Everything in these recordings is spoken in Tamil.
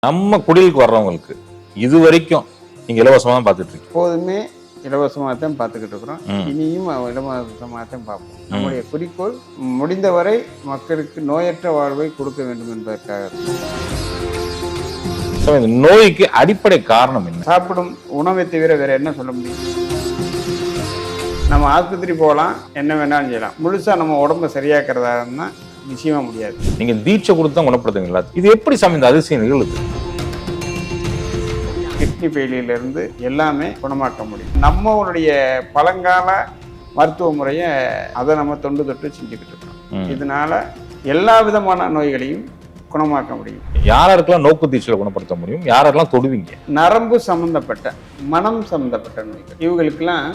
நம்ம குடிலுக்கு வர்றவங்களுக்கு இது வரைக்கும் நீங்க இலவசமா தான் பார்த்துட்டு இருக்கீங்க. எப்போதுமே இலவசமாக தான் பார்த்துக்கிட்டு இருக்கிறோம். இனியும் இலவசமாக தான் பார்ப்போம். நம்முடைய குறிக்கோள் முடிந்தவரை மக்களுக்கு நோயற்ற வாழ்வை கொடுக்க வேண்டும் என்பதற்காக. இந்த நோய்க்கு அடிப்படை காரணம் என்ன? சாப்பிடும் உணவை தவிர வேற என்ன சொல்ல முடியும்? நம்ம ஆஸ்பத்திரி போகலாம், என்ன வேணாலும் செய்யலாம். முழுசா நம்ம உடம்ப சரியாக்குறதா இருந்தால் நிச்சயமா முடியாது. நீங்க தீட்சை கொடுத்து தான் குணப்படுத்துவீங்களா? இது எப்படி சாமி இந்த அதிசயம் நிகழுது? கிட்னி ஃபெயிலியர்லேருந்து எல்லாமே குணமாக்க முடியும். நம்மளுடைய பழங்கால மருத்துவ முறையை அதை நம்ம தொண்டு தொட்டு செஞ்சுக்கிட்டு இருக்கோம். இதனால எல்லா விதமான நோய்களையும் குணமாக்க முடியும். யாரெல்லாம் நோக்கு தீட்சையில குணப்படுத்த முடியும்? யாரெல்லாம் தொடுவீங்க? நரம்பு சம்பந்தப்பட்ட, மனம் சம்பந்தப்பட்ட நோய்கள், இவங்களுக்கெல்லாம்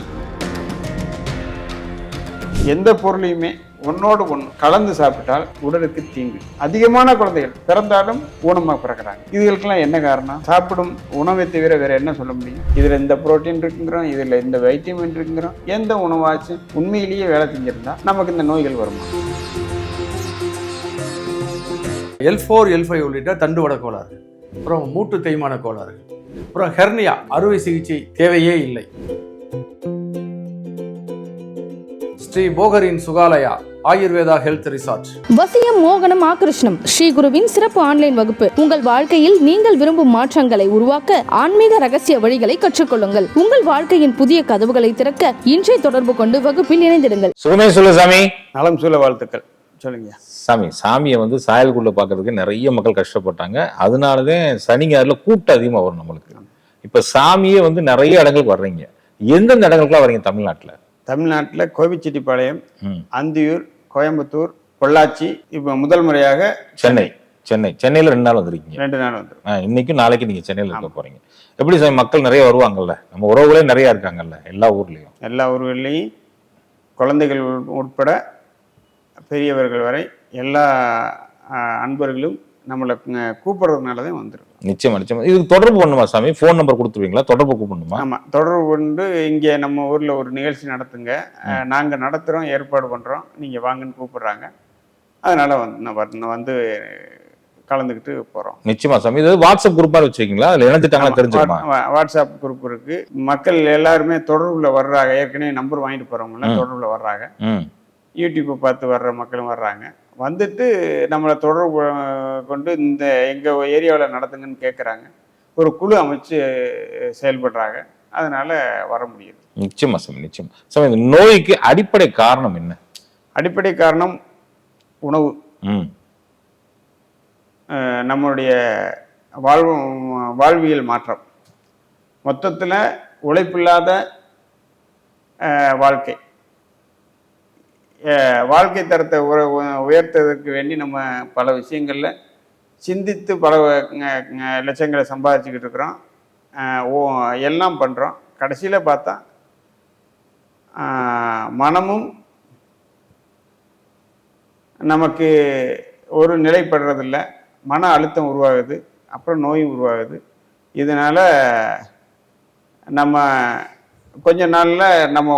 எந்த பொருளையுமே ஒன்னோடு ஒன்று கலந்து சாப்பிட்டால் உடலுக்கு தீங்கு. அதிகமான குழந்தைகள் பிறந்தாலும் ஊனமாக பிறக்கிறாங்க. இதுகளுக்கெல்லாம் என்ன காரணம்? சாப்பிடும் உணவை தவிர வேற என்ன சொல்ல முடியும்? இதுல இந்த புரோட்டீன் இருக்குங்கிறோம், இதுல இந்த வைட்டமின் இருக்குங்கிறோம். எந்த உணவாச்சும் உண்மையிலேயே வேலை செஞ்சிருந்தா நமக்கு இந்த நோய்கள் வருமா? L4, L5 உள்ளிட்ட தண்டுவட கோளாறு, அப்புறம் மூட்டு தேய்மான கோளாறு, அப்புறம் ஹெர்னியா அறுவை சிகிச்சை தேவையே இல்லை. ஸ்ரீ போகரின் சுகாலயா ஆயுர்வேதா ஹெல்த் ரிசார்ட். வசியம் மோகனம் ஆகிருஷ்ணம் ஸ்ரீ குருவின் சிறப்பு ஆன்லைன் வகுப்பு. உங்கள் வாழ்க்கையில் நீங்கள் விரும்பும் மாற்றங்களை உருவாக்க ஆன்மீக ரகசிய வழிகளை கற்றுக்கொள்ளுங்கள். உங்கள் வாழ்க்கையின் புதிய கதவுகளை திறக்க இன்றைய தொடர்பு கொண்டு வகுப்பில் இணைந்திடுங்கள். சுகமே சொல்லு சாமி. நலம் சொல்ல வாழ்த்துக்கள். சொல்லுங்க சாமி. சாமியை சாயல்குள்ள பார்க்கறதுக்கு நிறைய மக்கள் கஷ்டப்பட்டாங்க. அதனாலதான் சனிஞாறுல கூட்டம் அதிகமாக வரும் நம்மளுக்கு. இப்ப சாமியே நிறைய இடங்களுக்கு வர்றீங்க. எந்தெந்த இடங்களுக்குலாம் வர்றீங்க தமிழ்நாட்டுல? தமிழ்நாட்டில் கோபிச்செட்டிப்பாளையம், அந்தியூர், கோயம்புத்தூர், பொள்ளாச்சி, இப்போ முதல் முறையாக சென்னையில 2 நாள் வந்திருக்கீங்க. 2 நாள் வந்துடும். இன்னைக்கும் நாளைக்கு நீங்க சென்னையில இருக்க போறீங்க. எப்படி சாமி மக்கள் நிறைய வருவாங்கல்ல? நம்ம உறவுகளே நிறைய இருக்காங்கல்ல எல்லா ஊர்லயும் குழந்தைகள் உட்பட பெரியவர்கள் வரை எல்லா அன்பர்களும் நம்மளை கூப்பிடுறதுனால தான் வந்துடும். நிச்சயமா. இதுக்கு தொடர்பு பண்ணுமா சாமி? ஃபோன் நம்பர் கொடுத்துருவீங்களா? தொடர்பு கூப்பிடணுமா? ஆமாம், தொடர்பு கொண்டு இங்கே நம்ம ஊரில் ஒரு நிகழ்ச்சி நடத்துங்க, நாங்கள் நடத்துகிறோம், ஏற்பாடு பண்ணுறோம், நீங்கள் வாங்கன்னு கூப்பிடுறாங்க. அதனால் வந்து கலந்துக்கிட்டு போகிறோம். நிச்சயமா சாமி. இது வாட்ஸ்அப் குரூப்பாக வச்சுருக்கீங்களா? அதில் இணைஞ்சிட்டாங்களா தெரிஞ்சுக்கமா? வாட்ஸ்அப் குரூப் இருக்குது. மக்கள் எல்லாருமே தொடர்பில் வர்றாங்க. ஏற்கனவே நம்பர் வாங்கிட்டு போகிறவங்களாம் தொடர்பில் வர்றாங்க. யூடியூப்பை பார்த்து வர்ற மக்களும் வர்றாங்க. வந்துட்டு நம்மளை தொடர்பு கொண்டு இந்த எங்கள் ஏரியாவில் நடத்துங்கன்னு கேட்குறாங்க. ஒரு குழு அமைச்சு செயல்படுறாங்க. அதனால வர முடியுது. நிச்சயமா சாமி. நிச்சயமா சாமி. இந்த நோய்க்கு அடிப்படை காரணம் என்ன? அடிப்படை காரணம் உணவு. நம்மளுடைய வாழ்வியல் மாற்றம். மொத்தத்தில் உழைப்பில்லாத வாழ்க்கை தரத்தை உயர்த்துவதற்கு வேண்டி நம்ம பல விஷயங்களில் சிந்தித்து பல லட்சங்களை சம்பாதிச்சுக்கிட்டு இருக்கிறோம். எல்லாம் பண்ணுறோம். கடைசியில் பார்த்தா மனமும் நமக்கு ஒரு நிலைப்படுறதில்லை. மன அழுத்தம் உருவாகுது, அப்புறம் நோயும் உருவாகுது. இதனால் நம்ம கொஞ்ச நாளில் நம்ம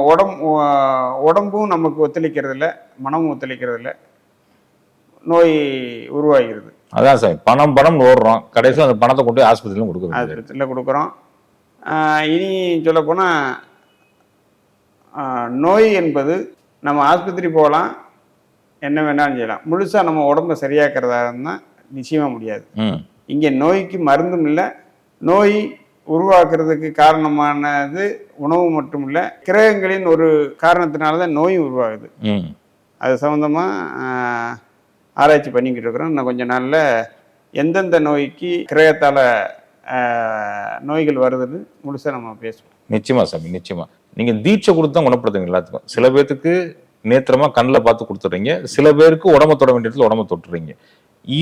உடம்பும் நமக்கு ஒத்துழைக்கிறதில்ல, மனமும் ஒத்துழைக்கிறதில்ல, நோய் உருவாகிறது. அதான் சார், பணம் ஓடுறோம். கடைசியில் அந்த பணத்தை கொண்டு ஆஸ்பத்திரியிலும் கொடுக்குறோம். இனி சொல்லப்போனால் நோய் என்பது நம்ம ஆஸ்பத்திரி போகலாம், என்ன வேணாலும் செய்யலாம். முழுசாக நம்ம உடம்ப சரியாக்குறதா இருந்தால் நிச்சயமாக முடியாது. இங்கே நோய்க்கு மருந்தும் இல்லை. நோய் உருவாக்குறதுக்கு காரணமானது உணவு மட்டும் இல்லை, கிரகங்களின் ஒரு காரணத்தினால்தான் நோயும் உருவாகுது. அது சம்மந்தமாக ஆராய்ச்சி பண்ணிக்கிட்டு இருக்கிறோம். இன்னும் கொஞ்ச நாளில் எந்தெந்த நோய்க்கு கிரகத்தால் நோய்கள் வருதுன்னு முழுசாக நம்ம பேசுவோம். நிச்சயமா சாமி. நிச்சயமா. நீங்கள் தீட்சை கொடுத்து தான் குணப்படுத்துங்க எல்லாத்துக்கும். சில பேர்த்துக்கு நேத்திரமா கண்ணில் பார்த்து கொடுத்துட்றீங்க, சில பேருக்கு உடம்ப தொட வேண்டிய இடத்துல உடம்ப தொட்டுறீங்க.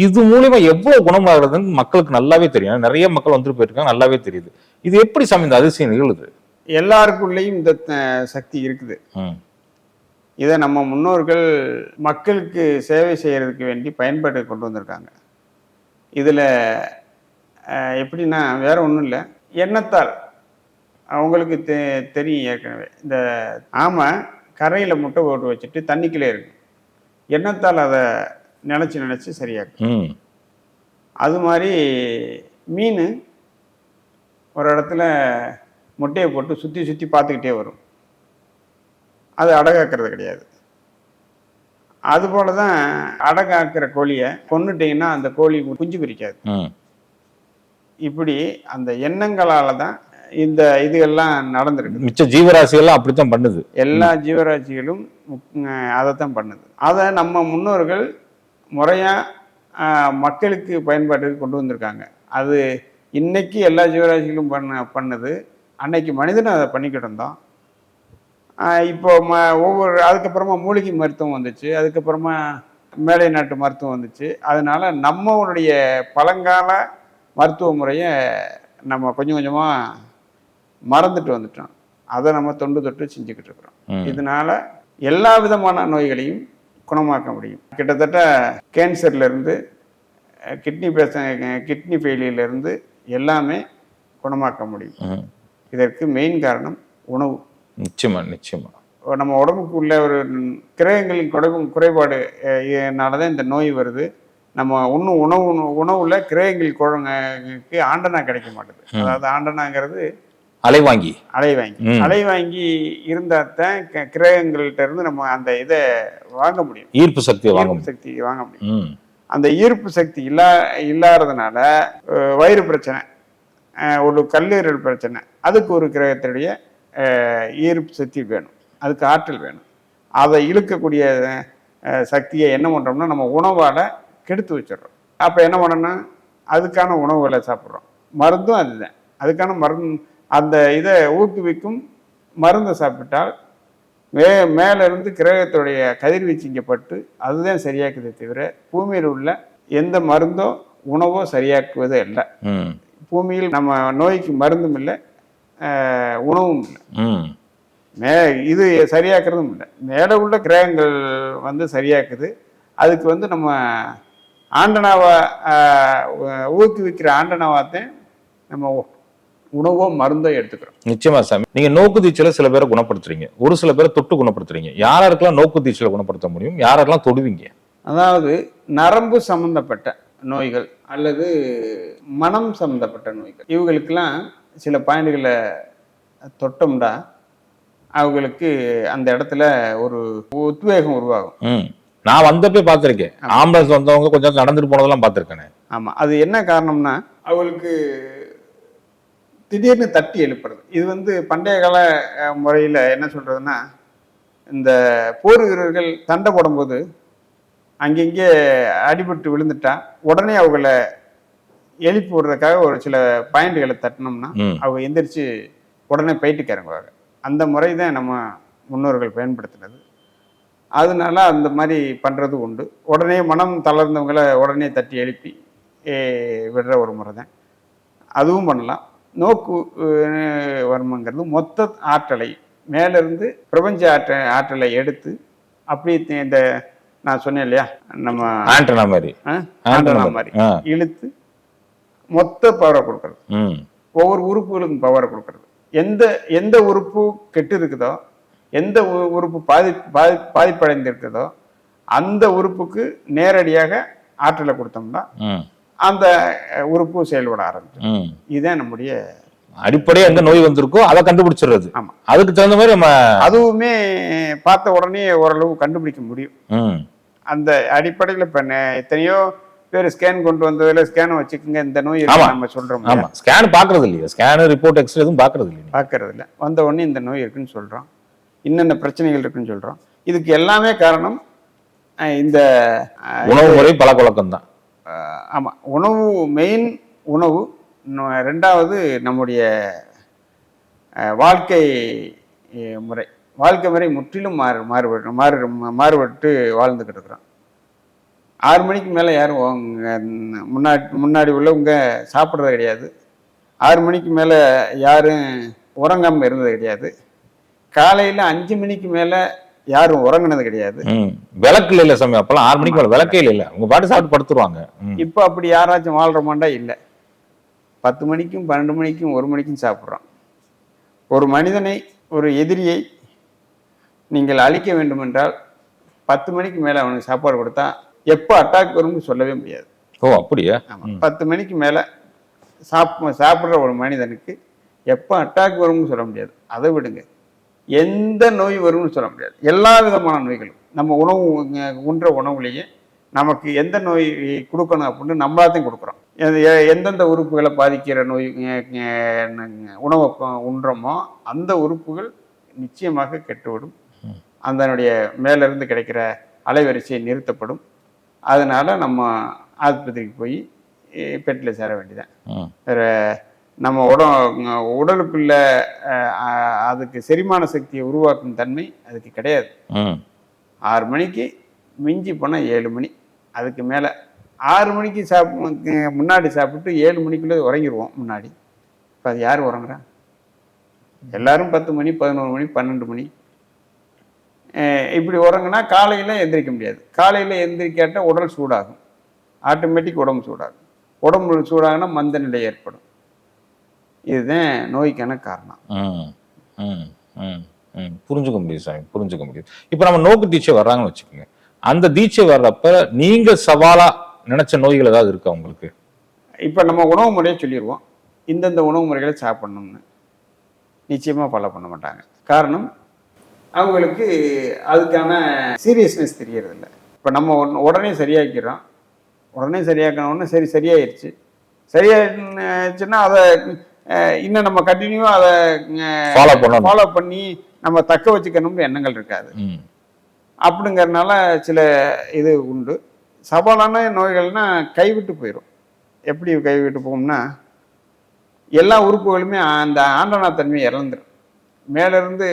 இது மூலியமா எவ்வளவு குணமாகிறதுன்னு மக்களுக்கு நல்லாவே தெரியும். நிறைய மக்கள் வந்துட்டு போயிருக்காங்க, நல்லாவே தெரியுது. இது எப்படி சாமி இந்த அதிசயம் நிகழுது? எல்லாருக்குள்ளேயும் இந்த சக்தி இருக்குது. இதை நம்ம முன்னோர்கள் மக்களுக்கு சேவை செய்யறதுக்கு வேண்டி பயன்பாடு கொண்டு வந்திருக்காங்க. இதில் எப்படின்னா வேற ஒன்றும் இல்லை, எண்ணத்தால். அவங்களுக்கு தெரியும் ஏற்கனவே. இந்த ஆமை கரையில் முட்டை போட்டு வச்சுட்டு தண்ணிக்குள்ளே இருக்கு. எண்ணத்தால் அதை நினச்சி சரியாக்கும். அது மாதிரி மீன் ஒரு இடத்துல முட்டையை போட்டு சுற்றி சுற்றி பார்த்துக்கிட்டே வரும். அது அடகாக்கிறது கிடையாது. அதுபோல தான் அடகாக்கிற கோழியை கொன்னுட்டீங்கன்னா அந்த கோழி குஞ்சு பிரிக்காது. இப்படி அந்த எண்ணங்களால தான் இந்த இதுகள்லாம் நடந்திருக்கு. மிச்ச ஜீவராசிகள்லாம் அப்படித்தான் பண்ணுது. எல்லா ஜீவராசிகளும் அதைத்தான் பண்ணுது. அதை நம்ம முன்னோர்கள் முறையாக மக்களுக்கு பயன்பாட்டுக்கு கொண்டு வந்திருக்காங்க. அது இன்னைக்கு எல்லா ஜீவராசிகளும் பண்ணுது. அன்னைக்கு மனிதனும் அதை பண்ணிக்கிட்டு இருந்தோம். இப்போ ஒவ்வொரு அதுக்கப்புறமா மூலிகை மருத்துவம் வந்துச்சு, அதுக்கப்புறமா மேலை நாட்டு மருத்துவம் வந்துச்சு. அதனால நம்மளுடைய பழங்கால மருத்துவ முறையை நம்ம கொஞ்சம் கொஞ்சமாக மறந்துட்டு வந்துட்டோம். அதை நம்ம தொண்டு தொட்டு செஞ்சுக்கிட்டு இருக்கிறோம். இதனால எல்லா விதமான நோய்களையும் குணமாக்க முடியும். கிட்டத்தட்ட கேன்சர்லேருந்து கிட்னி ஃபெயிலியர்லேருந்து எல்லாமே குணமாக்க முடியும். இதற்கு மெயின் காரணம் உணவு. நிச்சயமா நம்ம உடம்புக்கு உள்ள ஒரு கிரகங்களின் குறைபாடுனாலதான் இந்த நோய் வருது. நம்ம இன்னும் உணவுல கிரகங்கள் குழந்தைக்கு ஆண்டனா கிடைக்க மாட்டேது. அதாவது ஆண்டனாங்கிறது அலை வாங்கி இருந்தா தான் கிரகங்கள்ட்ட இருந்து நம்ம அந்த இதை வாங்க முடியும், ஈர்ப்பு சக்தி வாங்க முடியும். அந்த ஈர்ப்பு சக்தி இல்லாததுனால வயிறு பிரச்சனை, ஒரு கல்லீரல் பிரச்சனை, அதுக்கு ஒரு கிரகத்துடைய ஈர்ப்பு சக்தி வேணும், அதுக்கு ஆற்றல் வேணும். அதை இழுக்கக்கூடிய சக்தியை என்ன பண்ணுறோம்னா நம்ம உணவால் கெடுத்து வச்சிடறோம். அப்போ என்ன பண்ணணும், அதுக்கான உணவுகளை சாப்பிட்றோம். மருந்தும் அதுதான், அதுக்கான மருந்து. அந்த இதை ஊக்குவிக்கும் மருந்தை சாப்பிட்டால் மேலேருந்து கிரகத்துடைய கதிர்வீச்சு இங்கே பட்டு அதுதான் சரியாக்குதே தவிர பூமியில் உள்ள எந்த மருந்தோ உணவோ சரியாக்குவதே இல்லை. பூமியில் நம்ம நோய்க்கு மருந்தும் இல்லை, உணவும் இல்லை, இது சரியாக்குறதும் இல்லை. மேலே உள்ள கிரகங்கள் சரியாக்குது. அதுக்கு நம்ம ஆண்டனாவை ஊக்குவிக்கிற ஆண்டனாவாத்தான் நம்ம உணவோ மருந்தோ எடுத்துக்கிறோம். நிச்சயமா சாமி, நீங்க நோக்கு தீட்சையில சில பேரை குணப்படுத்துறீங்க, ஒரு சில பேரை தொட்டு குணப்படுத்துறீங்க. யாருக்கெல்லாம் நோக்கு தீட்சையில குணப்படுத்த முடியும், யாரெல்லாம் தொடுவீங்க? அதாவது நரம்பு சம்பந்தப்பட்ட நோய்கள் அல்லது மனம் சம்பந்தப்பட்ட நோய்கள், இவங்களுக்கெல்லாம் சில பாயிண்ட்களை தொட்டோம்னா அவங்களுக்கு அந்த இடத்துல ஒரு உத்வேகம் உருவாகும். நான் வந்தப்பே பார்த்துருக்கேன், ஆம்புலன்ஸ் வந்தவங்க கொஞ்சம் நடந்துட்டு போனதெல்லாம் பார்த்துருக்கேன். ஆமாம், அது என்ன காரணம்னா அவங்களுக்கு திடீர்னு தட்டி எழுப்புறது. இது பண்டைய கால முறையில் என்ன சொல்றதுன்னா, இந்த போர் வீரர்கள் சண்டை போடும்போது அங்கங்கே அடிபட்டு விழுந்துட்டா உடனே அவங்கள எழுப்பி விடுறதுக்காக ஒரு சில பாயிண்ட்களை தட்டினோம்னா அவங்க எந்திரிச்சு உடனே போயிட்டு இறங்குவாங்க. அந்த முறை தான் நம்ம முன்னோர்கள் பயன்படுத்தினது. அதனால அந்த மாதிரி பண்ணுறது உண்டு. உடனே மனம் தளர்ந்தவங்களை உடனே தட்டி எழுப்பி விடுற ஒரு முறை தான், அதுவும் பண்ணலாம். நோக்கு வர்மங்கிறது மொத்த ஆற்றலை மேலிருந்து பிரபஞ்ச ஆற்றலை எடுத்து அப்படி இந்த நான் சொன்னேன் இல்லையா, நம்ம ஆண்டனா மாதிரி இழுத்து மொத்த பவரை கொடுக்கறது, ஒவ்வொரு உறுப்புகளுக்கும் பவரை கொடுக்கறது. எந்த உறுப்பு கெட்டு இருக்குதோ, எந்த உறுப்பு பாதிப்படைந்து இருக்குதோ அந்த உறுப்புக்கு நேரடியாக ஆற்றலை கொடுத்தோம்னா அந்த உறுப்பு செயல்பட ஆரம்பிக்கும். இதுதான் நம்முடைய அடிப்படையா எந்த நோய் வந்திருக்கோ அதை கண்டுபிடிச்சிடுறது. ஆமா, அதுக்கு தகுந்த மாதிரி நம்ம அதுவுமே பார்த்த உடனே ஓரளவு கண்டுபிடிக்க முடியும். அந்த அடிப்படையில் இப்ப எத்தனையோ பேர் ஸ்கேன் கொண்டு வந்ததுல ஸ்கேன் வச்சுக்கோங்க இந்த நோய் நம்ம சொல்றோம். ஆமா, ஸ்கேன் பாக்குறது இல்லையா, ஸ்கேன் ரிப்போர்ட் எக்ஸ்ரே எதுவும் பாக்குறது இல்லை. வந்த உடனே இந்த நோய் இருக்குன்னு சொல்றோம், இன்னென்ன பிரச்சனைகள் இருக்குன்னு சொல்றோம். இதுக்கு எல்லாமே காரணம் இந்த உணவு முறை பழக்கவழக்கம் தான். ஆமா, உணவு மெயின். உணவு ரெண்டாவது நம்முடைய வாழ்க்கை முறை முற்றிலும் மாறுபட்டு வாழ்ந்துக்கிட்டு இருக்கிறோம். 6 மணிக்கு மேலே யாரும் முன்னாடி உள்ளவங்க சாப்பிட்றது கிடையாது. 6 மணிக்கு மேலே யாரும் உறங்காமல் இருந்தது கிடையாது. காலையில் 5 மணிக்கு மேலே யாரும் உறங்கினது கிடையாது. விளக்கு இல்ல சமயம், அப்பெல்லாம் 6 மணிக்கு மேலே விளக்கே இல்லை, உங்க பாட்டு சாப்பிட்டு படுத்துருவாங்க. இப்போ அப்படி யாராச்சும் வாழ்றமாண்டா இல்லை. 10 மணிக்கும் 12 மணிக்கும் 1 மணிக்கும் சாப்பிட்றோம். ஒரு மனிதனை, ஒரு எதிரியை நீங்கள் அழிக்க வேண்டுமென்றால் 10 மணிக்கு மேலே அவனுக்கு சாப்பாடு கொடுத்தா எப்போ அட்டாக் வரும்னு சொல்லவே முடியாது. ஓ அப்படியா? 10 மணிக்கு மேலே சாப்பிட்ற ஒரு மனிதனுக்கு எப்போ அட்டாக் வரும்னு சொல்ல முடியாது. அதை விடுங்க, எந்த நோய் வரும்னு சொல்ல முடியாது. எல்லா விதமான நோய்களும் நம்ம உணவு உண்ற உணவுலேயே நமக்கு எந்த நோய் கொடுக்கணும் அப்படின்னு நம்மளாத்தையும் கொடுக்குறோம். எந்தெந்த உறுப்புகளை பாதிக்கிற நோய் உணவை உண்றோமோ அந்த உறுப்புகள் நிச்சயமாக கெட்டுவிடும். அதனுடைய மேலிருந்து கிடைக்கிற அலைவரிசை நிறுத்தப்படும். அதனால நம்ம ஆஸ்பத்திரிக்கு போய் பெட்டில் சேர வேண்டியதான். வேற நம்ம உடலுக்குள்ள அதுக்கு செரிமான சக்தியை உருவாக்கும் தன்மை அதுக்கு கிடையாது. 6 மணிக்கு மிஞ்சி போனால் 7 மணி, அதுக்கு மேலே 6 மணிக்கு முன்னாடி சாப்பிட்டு 7 மணிக்குள்ளே உறங்கிடுவோம் முன்னாடி. இப்போ அது யார் உறங்குறா? எல்லாரும் 10 மணி 11 மணி 12 மணி இப்படி உறங்குனா காலையில் எந்திரிக்க முடியாது. காலையில் எந்திரிக்காட்டால் உடல் சூடாகும், ஆட்டோமேட்டிக் உடம்பு சூடாகும். உடம்பு சூடாகுனா மந்த நிலை ஏற்படும். இதுதான் நோய்க்கான காரணம். புரிஞ்சுக்க முடியுது சாமி, புரிஞ்சுக்க முடியுது. இப்போ நம்ம நோக்கு தீட்சை வர்றாங்கன்னு வச்சுக்கோங்க, அந்த தீட்சை வர்றப்ப நீங்க சவாலா நினைச்ச நோய்கள் ஏதாவது இருக்கா உங்களுக்கு? இப்போ நம்ம உணவு முறையை சொல்லிடுவோம், இந்தந்த உணவு முறைகளை சாப்பிடணும்னு. நிச்சயமாக ஃபாலோ பண்ண மாட்டாங்க. காரணம், அவங்களுக்கு அதுக்கான சீரியஸ்னஸ் தெரியறதில்ல. இப்போ நம்ம உடனே சரியாக்கிறோம், உடனே சரியாக்கணும்னு சரியாயிருச்சு. சரியாச்சுன்னா அதை இன்னும் நம்ம கண்டினியூவாக அதை ஃபாலோ பண்ணி நம்ம தக்க வச்சுக்கணும்னு எண்ணங்கள் இருக்காது. அப்படிங்கிறதுனால சில இது உண்டு. சவாலான நோய்கள்னா கைவிட்டு போயிடும். எப்படி கைவிட்டு போகும்னா, எல்லா உறுப்புகளுமே அந்த ஆண்டனா தன்மையை இழந்துடும். மேலிருந்து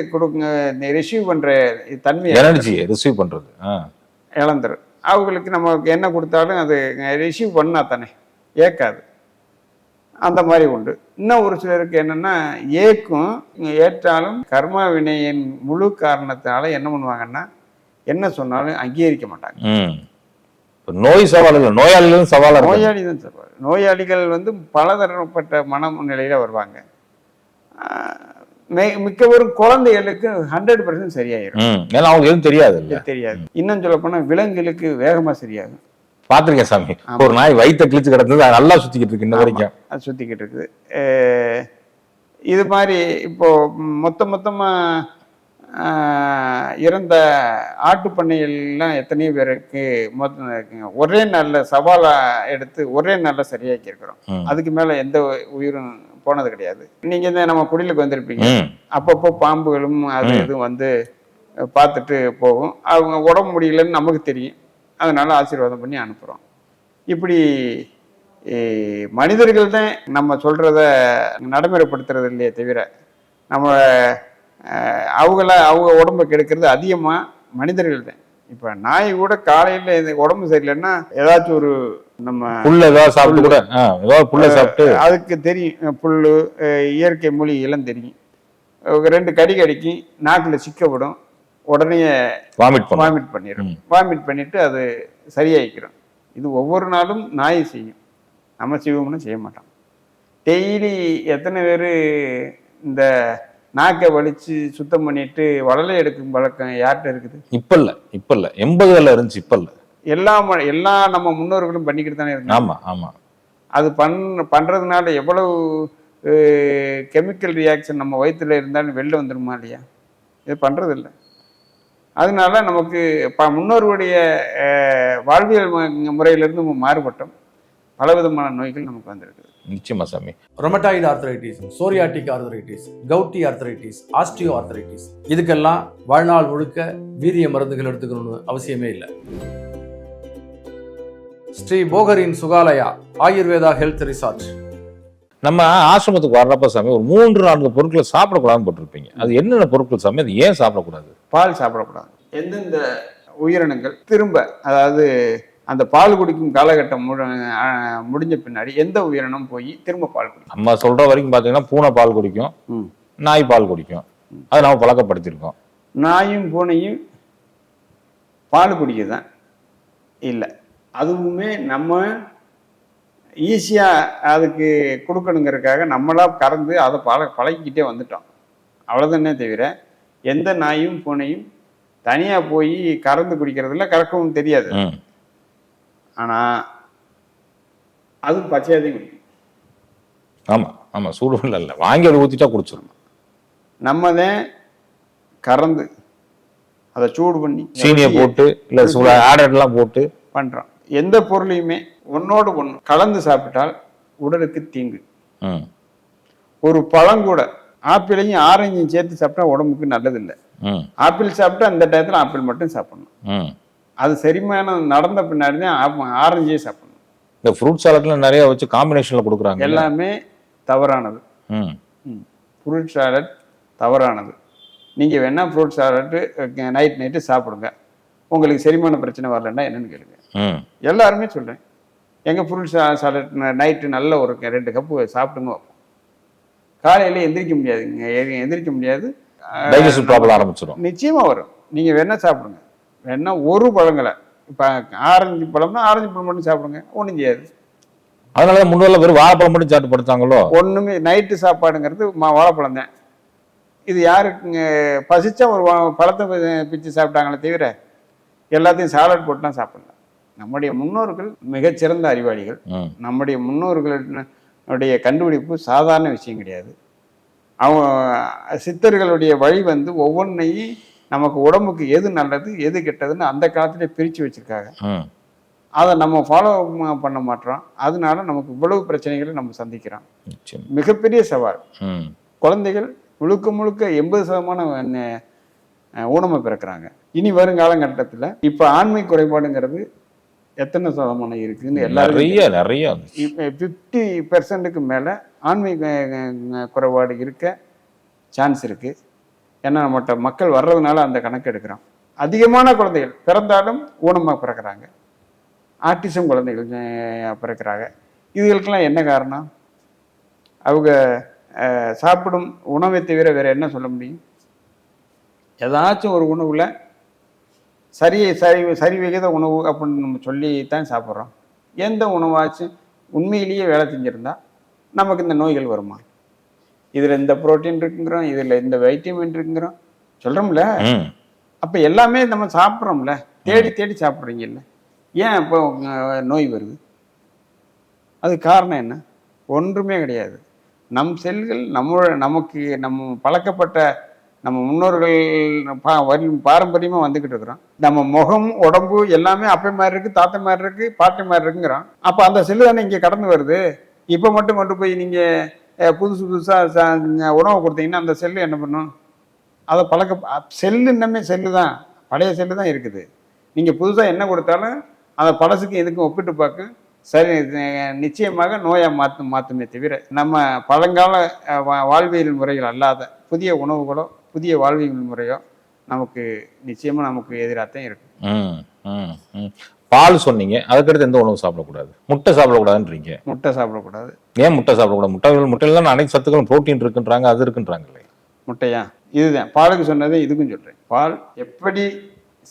ரிசீவ் பண்ற தன்மை, எனர்ஜியை ரிசீவ் பண்றது இழந்துடும். அவங்களுக்கு நம்ம என்ன கொடுத்தாலும் அது ரிசீவ் பண்ணா தானே, ஏற்காது. அந்த மாதிரி உண்டு. இன்னும் ஒரு சிலருக்கு என்னன்னா, ஏற்றாலும் கர்ம வினையின் முழு காரணத்தினால என்ன பண்ணுவாங்கன்னா, என்ன சொன்னாலும் அங்கீகரிக்க மாட்டாங்க. நோய் சவால் இல்லை, நோயாளிகளும் சவால். நோயாளி தான் சவால். நோயாளிகள் பலதரப்பட்ட மனநிலையில வருவாங்க. மிக்கவரும் குழந்தைகளுக்கு 100% சரியாயிரும். ஏன்னா அவங்க எதுவும் தெரியாது. இன்னும் சொல்ல போனா விலங்குகளுக்கு வேகமா சரியாகும். பாத்திருக்கேன் சாமி, ஒரு நாய் வயிற்ற கிழிச்சு கிடந்தது, அது நல்லா சுத்திக்கிட்டு இருக்கு இன்ன வரைக்கும். அது சுத்திக்கிட்டு இருக்குது. இது மாதிரி இப்போ மொத்தமா இறந்த ஆட்டு பண்ணைகள்லாம் எத்தனையோ பேருக்கு ஒரே நாள்ல சவாலா எடுத்து ஒரே நாள்ல சரியாக்கி இருக்கிறோம். அதுக்கு மேல எந்த உயிரும் போனது கிடையாது. நீங்க நம்ம குடிலுக்கு வந்திருப்பீங்க, அப்பப்போ பாம்புகளும் அது இதுவும் பார்த்துட்டு போகும். அவங்க உடம்பு முடியலன்னு நமக்கு தெரியும், அதனால ஆசீர்வாதம் பண்ணி அனுப்புறோம். இப்படி மனிதர்கள் தான் நம்ம சொல்றத நடைமுறைப்படுத்துறது இல்லையே தவிர, நம்ம அவங்க உடம்பை கெடுக்கிறது அதிகமா மனிதர்கள் தான். இப்ப நாய் கூட காலையில உடம்பு சரியில்லைன்னா ஏதாச்சும் ஒரு நம்ம அதுக்கு தெரியும், புல்லு இயற்கை மூலிகைலாம் தெரியும். 2 கடி கடிக்கும், நாக்குல சிக்கப்படும், உடனே வாமிட் பண்ணிடும். வாமிட் பண்ணிட்டு அது சரியாயிக்கிறோம். இது ஒவ்வொரு நாளும் நாய் செய்யும், நம்ம செய்வோம்னு செய்ய மாட்டோம். டெய்லி எத்தனை பேர் இந்த நாக்கை வலிச்சு சுத்தம் பண்ணிட்டு வளலை எடுக்கும் பழக்கம் யார்கிட்ட இருக்குது? இப்ப இல்ல 80களில் இருந்துச்சு, இப்ப இல்ல. எல்லா நம்ம முன்னோர்களும் பண்ணிக்கிட்டு தானே இருக்கு. ஆமா. அது பண்றதுனால எவ்வளவு கெமிக்கல் ரியாக்ஷன் நம்ம வயிற்றுல இருந்தாலும் வெளில வந்துடுமா இல்லையா? இது பண்றது இல்லை. அதனால நமக்கு முன்னோர்களுடைய வாழ்வியல் முறையிலிருந்து நம்ம மாறுபட்டோம். பலவிதமான நோய்கள் நமக்கு வந்திருக்கு. நிச்சயமா சாமி. Rheumatoid arthritis, psoriatic arthritis, gouty arthritis, osteo arthritis, இதுக்கெல்லாம் வாழ்நாள் முழுக்க வீரிய மருந்துகள் எடுத்துக்கணும்னு அவசியமே இல்லை. ஸ்ரீ போகரின் சுகாலயா ஆயுர்வேதா ஹெல்த் ரிசார்ட். நம்ம ஆசிரமத்துக்கு வர்றப்ப சாமி ஒரு 3-4 பொருட்களை சாப்பிடக்கூடாதுன்னு போட்டிருப்பீங்க. அது என்னென்ன பொருட்கள் சாமி? அது ஏன் சாப்பிடக்கூடாது? பால் சாப்பிடக்கூடாது. எந்தெந்த உயிரினங்கள் திரும்ப, அதாவது அந்த பால் குடிக்கும் காலகட்டம் முடிஞ்ச பின்னாடி எந்த உயிரினம் போய் திரும்ப பால் குடிக்கும்? நம்ம சொல்ற வரைக்கும் பாத்தீங்கன்னா பூனை பால் குடிக்கும், நாய் பால் குடிக்கும். அதை நம்ம பழக்கப்படுத்திருக்கோம். நாயும் பூனையும் பால் குடிக்கதான் இல்லை, அதுவுமே நம்ம ஈஸியாக அதுக்கு கொடுக்கணுங்கிறதுக்காக நம்மளா கறந்து அதை பழகிக்கிட்டே வந்துட்டோம். அவ்வளோதானே தவிர எந்த நாயும் பூனையும் தனியாக போய் கறந்து குடிக்கிறதில்ல, கறக்கவும் தெரியாது. ஆனால் அது பச்சையாதையும் குடிக்கும். ஆமா ஆமா, சூடு இல்ல, வாங்கி அதை ஊத்திட்டா குடிச்சிடும். நம்ம தான் கறந்து அதை சூடு பண்ணி சீனியை போட்டு இல்ல ஆடெல்லாம் போட்டு பண்றோம். எந்த பொருளையுமே ஒன்னோடு ஒன்று கலந்து சாப்பிட்டால் உடலுக்கு தீங்கு. ம் ஒரு பழம் கூட ஆப்பிளையும் ஆரஞ்சையும் சேர்த்து சாப்பிட்டா உடம்புக்கு நல்லது இல்லை. ம் ஆப்பிள் சாப்பிட்டா அந்த டயத்தில் ஆப்பிள் மட்டும் சாப்பிடணும். ம் அது செரிமானம் நடந்த பின்னாடி தான் ஆரஞ்சே சாப்பிடணும். இந்த ஃப்ரூட் சாலட்ல நிறைய வச்சு காம்பினேஷன்ல கொடுக்குறாங்க. எல்லாமே தவறானது. ம் ஃப்ரூட் சாலட் தவறானது. நீங்கள் வேணா ஃப்ரூட் சாலட்டு நைட்டு சாப்பிடுங்க, உங்களுக்கு செரிமான பிரச்சனை வரலன்னா என்னன்னு கேளுங்க. ம் எல்லாருமே சொல்கிறேன், எங்கள் ஃப்ரூட் சாலட் நைட்டு நல்ல ஒரு 2 கப்பு சாப்பிடுங்க. காலையில் எந்திரிக்க முடியாதுங்க, எந்திரிக்க முடியாது, டைஜஸ்ட் ப்ராப்ளம் ஆரம்பிச்சிடும். நிச்சயமாக வரும். நீங்கள் வேணா சாப்பிடுங்க, வேணா ஒரு பழங்களை, இப்போ ஆரஞ்சு பழம்னா ஆரஞ்சு பழம் மட்டும் சாப்பிடுங்க, ஒன்றும் செய்யாது. அதனால முன்னால வெறும் வாழைப்பழம் மட்டும் சாப்பிட்டு படுத்தாங்களோ. ஒன்றுமே நைட்டு சாப்பாடுங்கிறது வாழைப்பழம் தான். இது யாருக்குங்க பசிச்சா ஒரு பழத்தை பிச்சு சாப்பிட்டாங்களே தவிர எல்லாத்தையும் சாலட் போட்டுலாம் சாப்பிடலாம். நம்முடைய முன்னோர்கள் மிகச்சிறந்த அறிவாளிகள். நம்முடைய முன்னோர்களுடைய கண்டுபிடிப்பு சாதாரண விஷயம் கிடையாது. அவங்க சித்தர்களுடைய வழி வந்து ஒவ்வொன்றையும் நமக்கு உடம்புக்கு எது நல்லது எது கெட்டதுன்னு அந்த காலத்திலே பிரித்து வச்சிருக்காங்க. அதை நம்ம ஃபாலோ பண்ண மாட்டோம். அதனால நமக்கு இவ்வளவு பிரச்சனைகளை நம்ம சந்திக்கிறோம். மிகப்பெரிய சவால். குழந்தைகள் முழுக்க முழுக்க 80% ஊனமாக பிறக்கிறாங்க. இனி வருங்காலகட்டத்தில் இப்போ ஆண்மை குறைபாடுங்கிறது எத்தனை சதமானம் இருக்குன்னு எல்லாரும் நிறைய 50% மேலே ஆண்மை குறைபாடு இருக்க சான்ஸ் இருக்கு. ஏன்னா நம்மகிட்ட மக்கள் வர்றதுனால அந்த கணக்கு எடுக்கிறோம். அதிகமான குழந்தைகள் பிறந்தாலும் ஊனமாக பிறக்கிறாங்க, ஆட்டிசம் குழந்தைகள் பிறக்கிறாங்க. இதுகளுக்கெல்லாம் என்ன காரணம்? அவங்க சாப்பிடும் உணவை தவிர வேற என்ன சொல்ல முடியும்? ஏதாச்சும் ஒரு உணவுல சரி விகித உணவு அப்படின்னு நம்ம சொல்லித்தான் சாப்பிட்றோம். எந்த உணவாச்சும் உண்மையிலேயே வேலை செஞ்சிருந்தா நமக்கு இந்த நோய்கள் வருமா? இதில் இந்த புரோட்டீன் இருக்குங்கிறோம், இதில் இந்த வைட்டமின் இருக்குங்கிறோம் சொல்கிறோம்ல. அப்போ எல்லாமே நம்ம சாப்பிட்றோம்ல, தேடி தேடி சாப்பிட்றீங்கல்ல, ஏன் இப்போ நோய் வருது? அது காரணம் என்ன? ஒன்றுமே கிடையாது. நம் செல்கள் நமக்கு நம்ம பழக்கப்பட்ட நம்ம முன்னோர்கள் பாரம்பரியமாக வந்துக்கிட்டு இருக்கிறோம். நம்ம முகம் உடம்பு எல்லாமே அப்பை மாதிரி இருக்குது, தாத்தை மாதிரி இருக்குது, பாட்டை மாதிரி இருக்குங்கிறோம். அப்போ அந்த செல்லு தானே இங்கே கடந்து வருது. இப்போ மட்டும் கொண்டு போய் நீங்கள் புதுசாக உணவு கொடுத்தீங்கன்னா அந்த செல்லு என்ன பண்ணும்? அதை செல்லு இன்னமே செல்லு தான், பழைய செல்லு தான் இருக்குது. நீங்கள் புதுசாக என்ன கொடுத்தாலும் அந்த பழசுக்கு எதுக்கும் ஒப்பிட்டு பார்க்க சரி நிச்சயமாக நோயை மாற்றுமே தவிர நம்ம பழங்கால வாழ்வியல் முறைகள் அல்லாத புதிய உணவுகளோ புதிய வாழ்வியல் முறையோ நமக்கு நிச்சயமாக நமக்கு எதிராகத்தான் இருக்கு. பால் சொன்னீங்க, அதுக்கடுத்து எந்த உணவு சாப்பிடக்கூடாது? முட்டை சாப்பிடக்கூடாதுன்றீங்க. முட்டை சாப்பிடக்கூடாது. ஏன் முட்டை சாப்பிடக்கூடாது? முட்டையில தான் அனைத்து சத்துக்களும் புரோட்டீன் இருக்குன்றாங்க, அது இருக்குன்றாங்களே. முட்டையா? இதுதான் பாலுக்கு சொன்னதே இதுக்கும் சொல்கிறேன். பால் எப்படி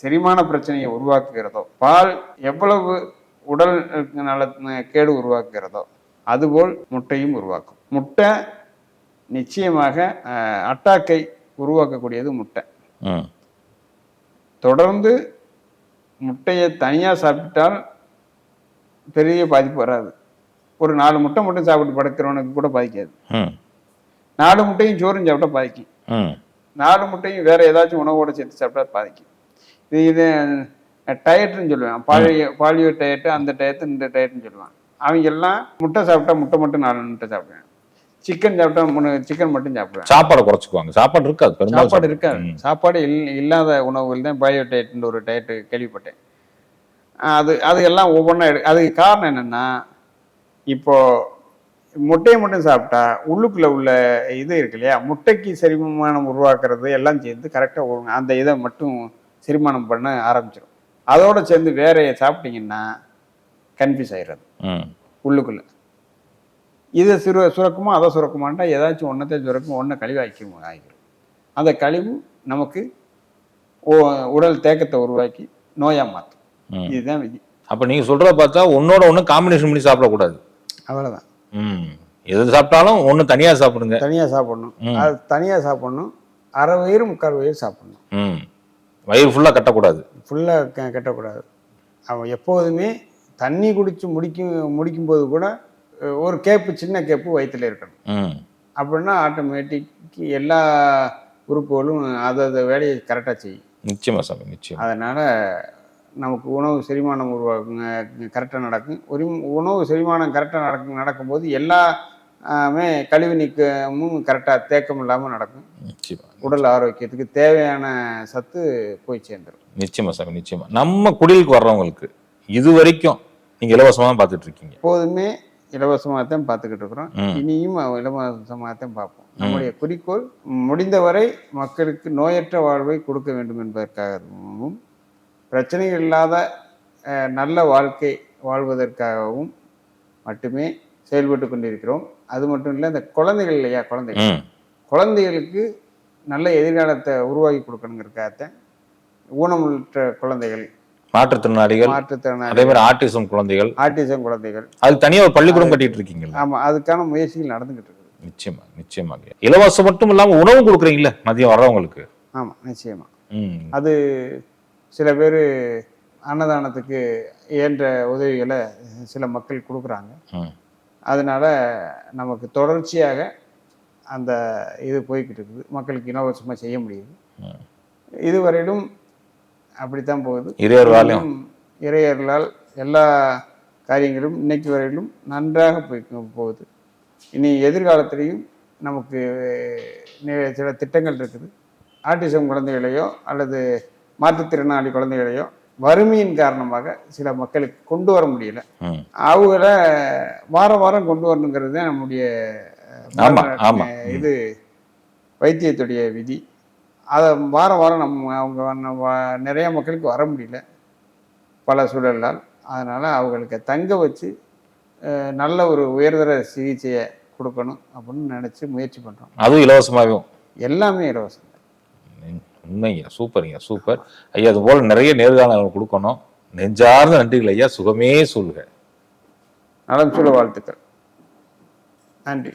செரிமான பிரச்சனையை உருவாக்குகிறதோ, பால் எவ்வளவு உடல் நல கேடு உருவாக்குகிறதோ அதுபோல் முட்டையும் உருவாக்கும். முட்டை நிச்சயமாக அட்டாக்கை உருவாக்கக்கூடியது முட்டை. தொடர்ந்து முட்டையை தனியாக சாப்பிட்டால் பெரிய பாதிப்பு வராது. ஒரு 4 முட்டை மட்டும் சாப்பிட்டு படுக்கிறவனுக்கு கூட பாதிக்காது. 4 முட்டையும் சோறும் சாப்பிட்டா பாதிக்கும். 4 முட்டையும் வேற ஏதாச்சும் உணவோட சேர்த்து சாப்பிட்டா பாதிக்கும். இது டயட்டுன்னு சொல்லுவேன், பாலியோ டயட்டு, அந்த டயத்து இந்த டயட்டுன்னு சொல்லுவான். அவங்க எல்லாம் முட்டை சாப்பிட்டா முட்டை மட்டும் 4 முட்டை சாப்பிடுவேன், சிக்கன் சாப்பிட்டா 3 சிக்கன் மட்டும் சாப்பிடுவேன். சாப்பாடு குறைச்சிக்குவாங்க. சாப்பாடு இருக்காது, சாப்பாடு இருக்காது. சாப்பாடு இல்லாத உணவுகள் தான் பயோ டயட்னு ஒரு டயட்டு கேள்விப்பட்டேன். அது எல்லாம் ஒவ்வொன்றா அதுக்கு காரணம் என்னன்னா, இப்போ முட்டையை மட்டும் சாப்பிட்டா உள்ளுக்குள்ள உள்ள இது இருக்கு இல்லையா, முட்டைக்கு செரிமானம் உருவாக்குறது எல்லாம் சேர்ந்து கரெக்டாக அந்த இதை மட்டும் செரிமானம் பண்ண ஆரம்பிச்சிடும். அதோட சேர்ந்து வேற சாப்பிட்டீங்கன்னா கன்ஃபியூஸ் ஆயிடுறது உள்ளுக்குள்ள. இதை சுரக்குமா அதை சுரக்குமான்ட்டா ஏதாச்சும் ஒன்றத்தை சுரக்கும், ஒன்றை கழிவு ஆகிடும். அந்த கழிவு நமக்கு உடல் தேக்கத்தை உருவாக்கி நோயா மாற்றும். இதுதான் விதி. அப்போ நீங்கள் சொல்கிறத பார்த்தா ஒன்னோட ஒன்று காம்பினேஷன் பண்ணி சாப்பிடக்கூடாது, அவ்வளோதான். எது சாப்பிட்டாலும் ஒன்று தனியாக சாப்பிடுங்க. தனியாக சாப்பிடணும். அது தனியாக சாப்பிடணும். அரை வயிறு 3/4 வயிறு சாப்பிடணும். வயிறு ஃபுல்லாக கட்டக்கூடாது. ஃபுல்லாக கட்டக்கூடாது. அவன் எப்போதுமே தண்ணி குடித்து முடிக்கும்போது கூட ஒரு கேப்பு, சின்ன கேப்பு வயிற்றுல இருக்கணும். ம். அப்படின்னா ஆட்டோமேட்டிக் எல்லா உறுப்புகளும் அதை வேலையை கரெக்டாக செய்யும். நிச்சயமா சாமி, நிச்சயம். அதனால் நமக்கு உணவு செரிமானம் கரெக்டாக நடக்கும். உணவு செரிமானம் கரெக்டாக நடக்கும்போது எல்லாமே கழிவு நீக்கமும் கரெக்டாக தேக்கம் இல்லாமல் நடக்கும். நிச்சயமா. உடல் ஆரோக்கியத்துக்கு தேவையான சத்து போய் சேர்ந்துடும். நிச்சயமா சாமி, நிச்சயமா. நம்ம குடிலுக்கு வர்றவங்களுக்கு இது வரைக்கும் நீங்க இலவசமா தான் பார்த்துட்டு இருக்கீங்க. எப்போதுமே இலவசமாக தான் பார்த்துக்கிட்டு இருக்கிறோம். ம். இனியும் இலவசமாக தான் பார்ப்போம். நம்முடைய குறிக்கோள் முடிந்தவரை மக்களுக்கு நோயற்ற வாழ்வை கொடுக்க வேண்டும் என்பதற்காகவும், பிரச்சனைகள் இல்லாத நல்ல வாழ்க்கை வாழ்வதற்காகவும் மட்டுமே செயல்பட்டு கொண்டிருக்கிறோம். அது மட்டும் இல்லை, இந்த குழந்தைகள் இல்லையா, ம். குழந்தைகளுக்கு நல்ல எதிர்காலத்தை உருவாக்கி கொடுக்கணுங்கிறதுக்காகத்தான் ஊனமுற்ற குழந்தைகள், மாற்றுத்திறனாளிகள், அதே மாற்றுத்திறனாளிகள், மாதிரி ஆட்டிசம் குழந்தைகள், ஆட்டிசம் குழந்தைகள், அதுக்கு தனியா ஒரு பள்ளிக்கூடம் கட்டிட்டு இருக்கீங்களா? ஆமாம், அதுக்கான முயற்சிகள் நடந்துகிட்டு இருக்குது. நிச்சயமா, நிச்சயமாக. இலவசம் மட்டும் இல்லாம உணவு கொடுக்குறீங்களே மதியம் வர்றவங்களுக்கு. ஆமாம், நிச்சயமா. ம். அது சில பேர் அன்னதானத்துக்கு இயன்ற உதவிகளை சில மக்கள் கொடுக்குறாங்க. ம். அதனால நமக்கு தொடர்ச்சியாக அந்த இது போய்கிட்டு இருக்குது. மக்களுக்கு இலவசமாக செய்ய முடியுது. ம். இதுவரையிலும் அப்படித்தான் போகுது. இறையர்களாலும் இறையர்களால் எல்லா காரியங்களும் இன்னைக்கு வரையிலும் நன்றாக போகுது. இனி எதிர்காலத்திலையும் நமக்கு சில திட்டங்கள் இருக்குது. ஆட்டிசம் குழந்தைகளையோ அல்லது மாற்றுத்திறனாளி குழந்தைகளையோ வறுமையின் காரணமாக சில மக்களுக்கு கொண்டு வர முடியல. ம். அவங்கள வாரம் வாரம் கொண்டு வரணுங்கிறது தான் நம்முடைய ஆமா, ஆமா. இது வைத்தியத்துடைய விதி. அதை வாரம் வாரம் அவங்க நிறைய மக்களுக்கு வர முடியல பல சூழலால். அதனால் அவங்களுக்கு தங்க வச்சு நல்ல ஒரு உயர்தர சிகிச்சையை கொடுக்கணும் அப்படின்னு நினச்சி முயற்சி பண்ணுறோம். அதுவும் இலவசமாகவும். எல்லாமே இலவசம். உண்மைங்க, சூப்பருங்க, சூப்பர் ஐயா. அது போல நிறைய நேர்காணல் கொடுக்கணும். நெஞ்சார்ந்த நன்றிகள் ஐயா. சுகமே சொல்லுங்க. நலம் சொல்ல வாழ்த்துக்கள். நன்றி.